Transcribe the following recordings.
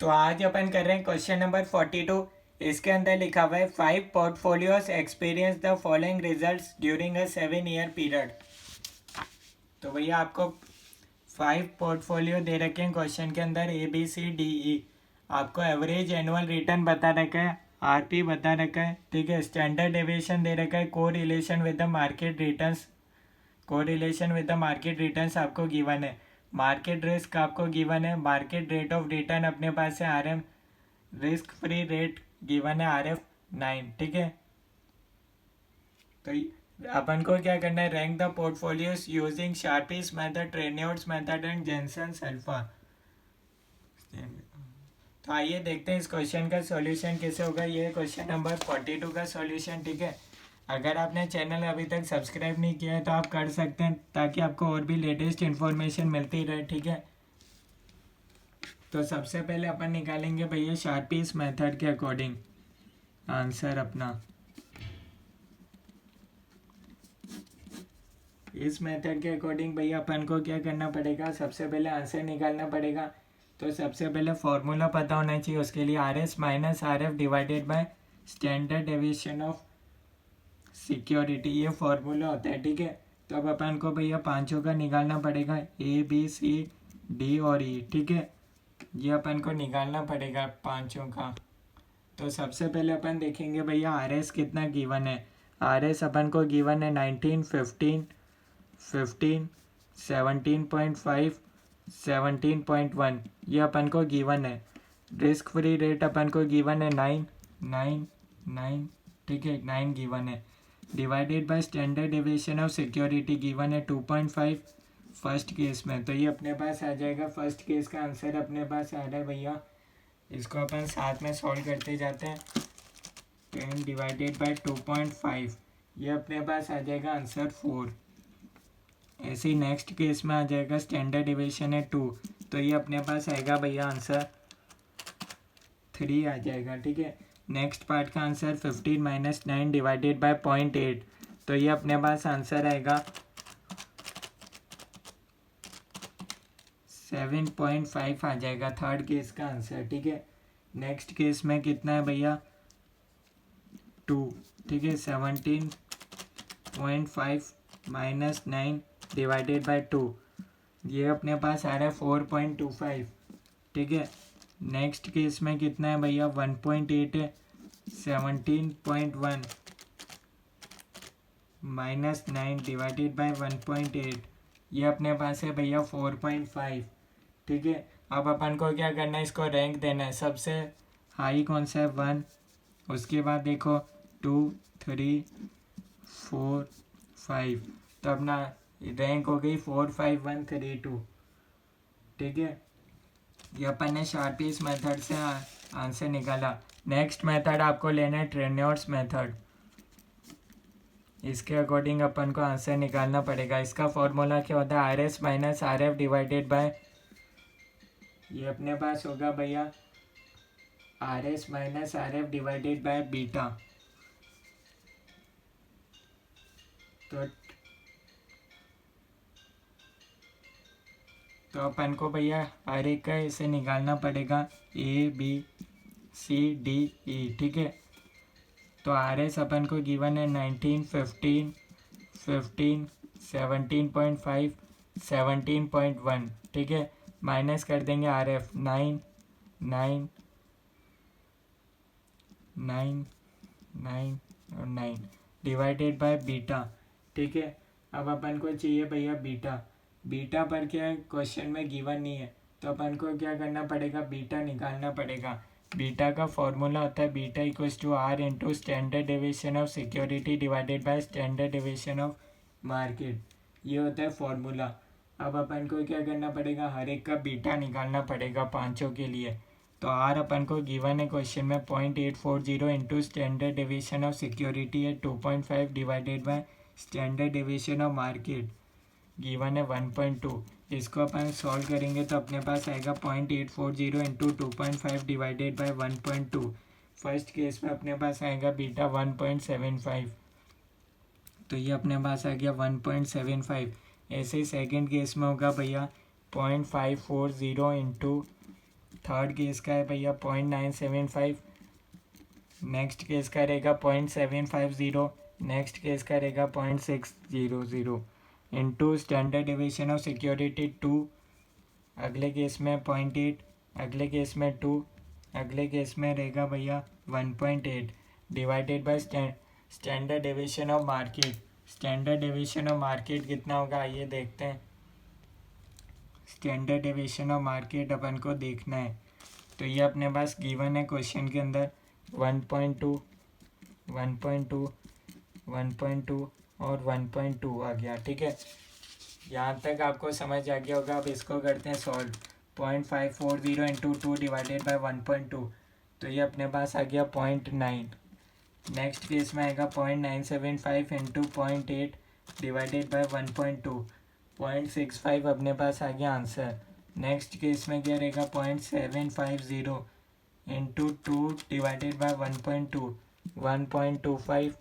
तो आज अपन कर रहे हैं क्वेश्चन नंबर 42। इसके अंदर लिखा हुआ है 5 portfolios experience the following results during a 7 year period. तो भैया आपको 5 पोर्टफोलियो दे रखे हैं क्वेश्चन के अंदर ABCDE। आपको एवरेज एनुअल रिटर्न बता रखा है, RP बता रखा है, ठीक है। स्टैंडर्ड डेविएशन दे रखा है, को relation with the market returns, correlation with the market returns आपको गिवन है। मार्केट रिस्क आपको गिवन है, मार्केट रेट ऑफ रिटर्न अपने पास है RM, risk free rate given है RF9, ठीक है। तो अपन को क्या करना है, rank the portfolios using Sharpe's method, Treynor's method and Jensen's alpha. तो आइए देखते हैं इस क्वेश्चन का सॉल्यूशन कैसे होगा। ये क्वेश्चन नंबर 42 का सॉल्यूशन, ठीक है। अगर आपने चैनल अभी तक सब्सक्राइब नहीं किया है तो आप कर सकते हैं, ताकि आपको और भी लेटेस्ट इन्फॉर्मेशन मिलती रहे, ठीक है। तो सबसे पहले अपन निकालेंगे भैया शार्पीज मेथड के अकॉर्डिंग आंसर अपना। इस मेथड के अकॉर्डिंग भैया अपन को क्या करना पड़ेगा, सबसे पहले आंसर निकालना पड़ेगा। तो सबसे पहले फॉर्मूला पता होना चाहिए उसके लिए, RS minus RF divided by standard deviation of security, ये फॉर्मूला होता है, ठीक है। तो अब अपन को भैया पांचों का निकालना पड़ेगा, ABCD और E, ठीक है। ये अपन को निकालना पड़ेगा पांचों का। तो सबसे पहले अपन देखेंगे भैया RS कितना गिवन है। RS अपन को गिवन है 19, 15, 15, 17.5, 17.1, ये अपन को गिवन है। रिस्क फ्री रेट अपन को गिवन है 9, 9, 9, ठीक है, 9 गिवन है। Divided by standard deviation of security given है 2.5 फर्स्ट केस में। तो ये अपने पास आ जाएगा, फर्स्ट केस का आंसर अपने पास आ रहा है भैया। इसको अपन साथ में सॉल्व करते जाते हैं। 10 डिवाइडेड बाय 2.5, ये अपने पास आ जाएगा आंसर 4। ऐसे ही नेक्स्ट केस में आ जाएगा, स्टैंडर्ड डेविएशन है 2, तो ये अपने पास आएगा भैया आंसर 3 आ जाएगा, ठीक है। नेक्स्ट पार्ट का आंसर 15 माइनस 9 डिवाइडेड बाय 0.8, तो ये अपने पास आंसर आएगा 7.5 आ जाएगा, थर्ड केस का आंसर, ठीक है। नेक्स्ट केस में कितना है भैया 2, ठीक है। 17.5 माइनस 9 डिवाइडेड बाय 2, ये अपने पास आ रहा है 4.25, ठीक है। नेक्स्ट केस में कितना है भैया 1.8 है। 17.1 माइनस 9 डिवाइडेड बाय 1.8, ये अपने पास है भैया 4.5, ठीक है। अब अपन को क्या करना है, इसको रैंक देना है। सबसे हाई कौन सा है 1, उसके बाद देखो 2, 3, 4, 5, तो अपना रैंक हो गई 4, 5, 1, 3, 2, ठीक है। ये अपन ने शार्पीज मेथड से आंसर निकाला। नेक्स्ट मेथड आपको लेना है ट्रेन्योर्ड्स मेथड। इसके अकॉर्डिंग अपन को आंसर निकालना पड़ेगा। इसका फॉर्मूला क्या होता है, RS minus RF divided by, ये अपने पास होगा भैया RS minus RF divided by beta. तो अपन को भैया हर एक का इसे निकालना पड़ेगा, ABCDE, ठीक है। तो RS अपन को गिवन है 19, 15, 15, 17.5, 17.1, ठीक है। माइनस कर देंगे RF 9, 9, 9, 9 और 9 डिवाइडेड बाय बीटा, ठीक है। अब अपन को चाहिए भैया बीटा। बीटा पर क्या है, क्वेश्चन में गिवन नहीं है, तो अपन को क्या करना पड़ेगा, बीटा निकालना पड़ेगा। बीटा का फॉर्मूला होता है beta equals to R into standard deviation of security divided by standard deviation of market, ये होता है फॉर्मूला। अब अपन को क्या करना पड़ेगा, हर एक का बीटा निकालना पड़ेगा पांचों के लिए। तो R अपन को गिवन है क्वेश्चन में 0.840 into standard deviation of security है 2.5 divided by standard deviation of market given है 1.2। इसको अपन सॉल्व करेंगे तो अपने पास आएगा 0.840 into 2.5 divided by 1.2। First case में अपने पास आएगा बीटा 1.75, तो ये अपने पास आ गया 1.75। ऐसे ही सेकेंड केस में होगा भैया 0.540 इंटू थर्ड केस का है भैया 0.975, नेक्स्ट केस का रहेगा 0.750, नेक्स्ट केस का रहेगा 0.600 into standard division of security 2, अगले केस में 0.8, अगले केस में 2, अगले केस में रहेगा भैया 1.8 divided by standard division of market. Standard division of market कितना होगा आइए देखते हैं। स्टैंडर्ड डिवीजन ऑफ मार्केट अपन को देखना है, तो ये अपने पास गिवन है क्वेश्चन के अंदर 1.2, 1.2, 1.2 और 1.2 आ गया। ठीक है, यहाँ तक आपको समझ आ गया होगा। अब इसको करते हैं सॉल्व। 0.540 इंटू 2 डिवाइडेड बाई 1.2, तो ये अपने पास आ गया 0.9। नेक्स्ट केस में आएगा 0.975 इंटू 0.8 डिवाइडेड बाई 1.2, 0.65 अपने पास आ गया आंसर। नेक्स्ट केस में क्या रहेगा 0.750 into 2 divided by 1.2, 1.25।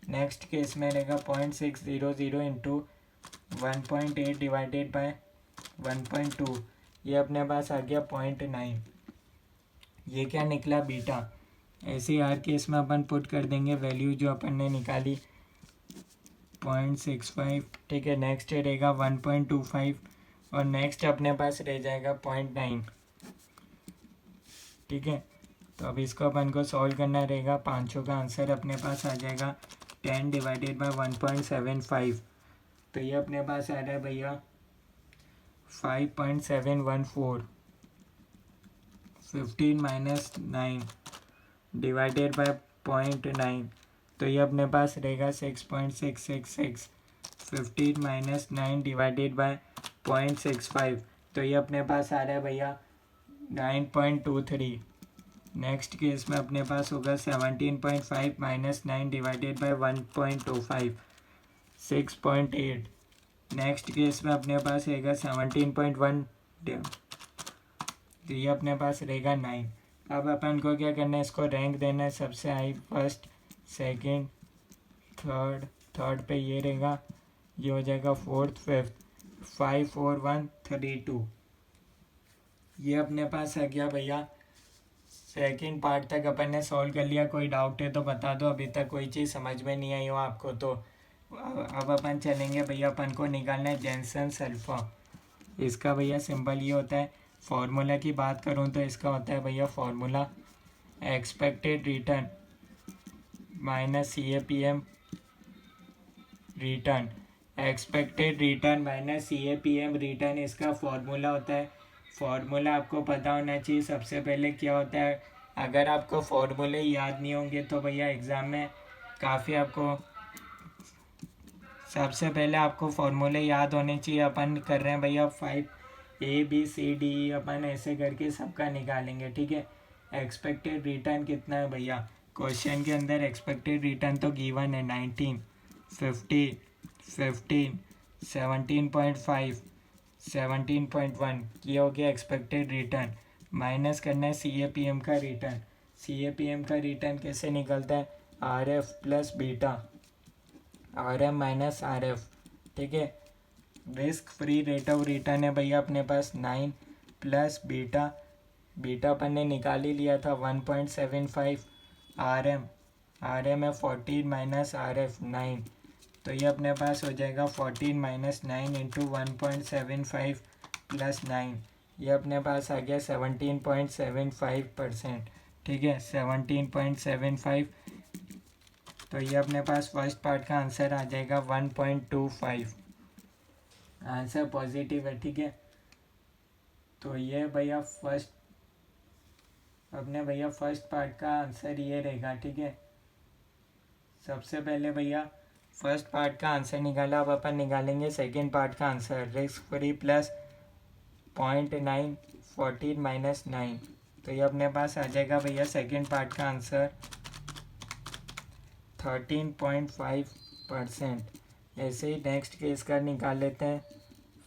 Next case में रहेगा 0.600 इंटू 1.8 डिवाइडेड बाय 1.2, ये अपने पास आ गया 0.9। ये क्या निकला बीटा। ऐसे हर केस में अपन पुट कर देंगे वैल्यू जो अपन ने निकाली 0.65। ठीक है, नेक्स्ट रहेगा 1.25 और नेक्स्ट अपने पास रह जाएगा 0.9। ठीक है, तो अब इसको अपन को सॉल्व करना रहेगा। पाँचों का आंसर अपने पास आ जाएगा 10 डिवाइडेड बाय 1.75, तो ये अपने पास आ रहा है भैया 5.714। 15 माइनस 9 डिवाइडेड बाय 0.9, तो ये अपने पास रहेगा 6.666। 15 माइनस 9 डिवाइडेड बाय 0.65, तो ये अपने पास आ रहा है भैया 9.23। नेक्स्ट केस में अपने पास होगा 17.5 minus 9 divided by 1.25, 6.8। Next case में अपने पास रहेगा 17.1, तो ये अपने पास रहेगा 9। अब अपन को क्या करना है, इसको रैंक देना है। सबसे हाई फर्स्ट, सेकंड, थर्ड पे ये रहेगा, ये हो जाएगा फोर्थ, फिफ्थ, 5 4 1 3 2। ये अपने पास आ गया भैया। सेकंड पार्ट तक अपन ने सॉल्व कर लिया। कोई डाउट है तो बता दो, अभी तक कोई चीज़ समझ में नहीं आई हो आपको तो। अब अपन चलेंगे भैया, अपन को निकालना है जैनसन सल्फा। इसका भैया सिंबल ये होता है। फॉर्मूला की बात करूँ तो इसका होता है भैया formula expected return minus CAPM return. Expected return minus CAPM return इसका फॉर्मूला होता है। फॉर्मूला आपको पता होना चाहिए। सबसे पहले क्या होता है, अगर आपको फॉर्मूले याद नहीं होंगे तो भैया एग्ज़ाम में काफ़ी आपको, सबसे पहले आपको फॉर्मूले याद होने चाहिए। अपन कर रहे हैं भैया 5 ABCD अपन ऐसे करके सबका निकालेंगे। ठीक है, एक्सपेक्टेड रिटर्न कितना है भैया, क्वेश्चन के अंदर एक्सपेक्टेड रिटर्न तो गिवन है 19, 50, 15, 17.5, 17.1, ये हो गया एक्सपेक्टेड रिटर्न। माइनस करना है CAPM का रिटर्न। CAPM का रिटर्न कैसे निकलता है, RF plus beta, RM minus RF। ठीक है, risk free rate of return है भैया अपने पास 9 प्लस बीटा, बीटा अपन ने निकाल ही लिया था 1.75। RM है 14 माइनस RF 9, तो ये अपने पास हो जाएगा 14 माइनस 9 इंटू 1.75 प्लस 9, ये अपने पास आ गया 17.75%। ठीक है, 17.75, तो ये अपने पास फर्स्ट पार्ट का आंसर आ जाएगा 1.25। आंसर पॉजिटिव है। ठीक है, तो ये भैया फर्स्ट, अपने भैया फर्स्ट पार्ट का आंसर ये रहेगा। ठीक है, सबसे पहले भैया फर्स्ट पार्ट का आंसर निकाला। अब अपन निकालेंगे सेकेंड पार्ट का answer. Risk free plus 0.9, 14 minus 9, तो ये अपने पास आ जाएगा भैया सेकेंड पार्ट का आंसर 13.5%। ऐसे ही नेक्स्ट केस का निकाल लेते हैं।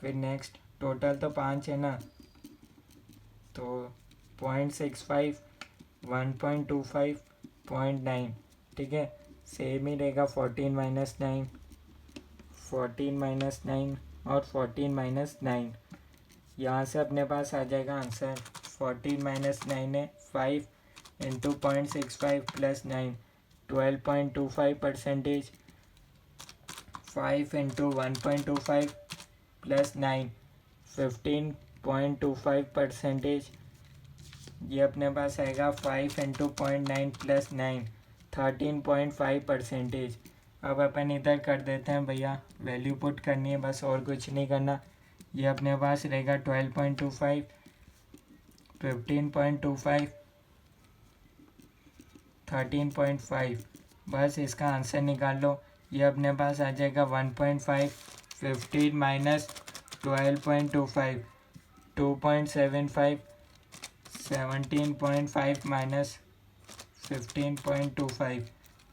फिर नेक्स्ट टोटल तो 5 है ना, तो 0.65, 1.25, 0.9। ठीक है, सेम ही रहेगा 14 माइनस 9, 14 माइनस 9 और 14 माइनस 9। यहाँ से अपने पास आ जाएगा आंसर 14 माइनस 9 है 5 इंटू 0.65 प्लस 9 12.25%, 5 इंटू 1.25 प्लस 9 15.25%, ये अपने पास आएगा 5 इंटू 0.9 प्लस 9 13.5%। अब अपन इधर कर देते हैं भैया, वैल्यू पुट करनी है बस, और कुछ नहीं करना। ये अपने पास रहेगा 12.25 15.25 13.5, बस इसका आंसर निकाल लो। ये अपने पास आ जाएगा 1.5 15 माइनस 12.25 2.75 17.5 माइनस 15.25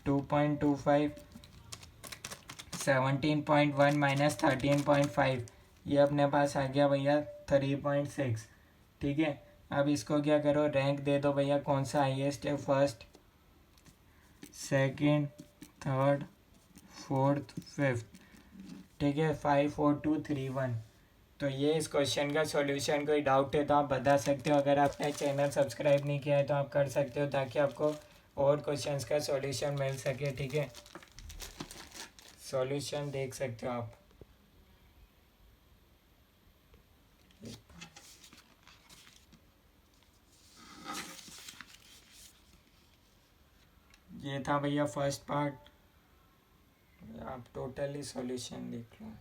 2.25 17.1 माइनस 13.5, ये अपने पास आ गया भैया 3.6। ठीक है, अब इसको क्या करो, रैंक दे दो भैया, कौन सा हाईएस्ट है, first second third fourth fifth. ठीक है, 5 4 2 3 1। तो ये इस क्वेश्चन का सॉल्यूशन, कोई डाउट है तो आप बता सकते हो। अगर आपने चैनल सब्सक्राइब नहीं किया है तो आप कर सकते हो, ताकि आपको और क्वेश्चंस का सॉल्यूशन मिल सके। ठीक है, सॉल्यूशन देख सकते हो आप। ये था भैया फर्स्ट पार्ट, आप टोटली सॉल्यूशन देख लो।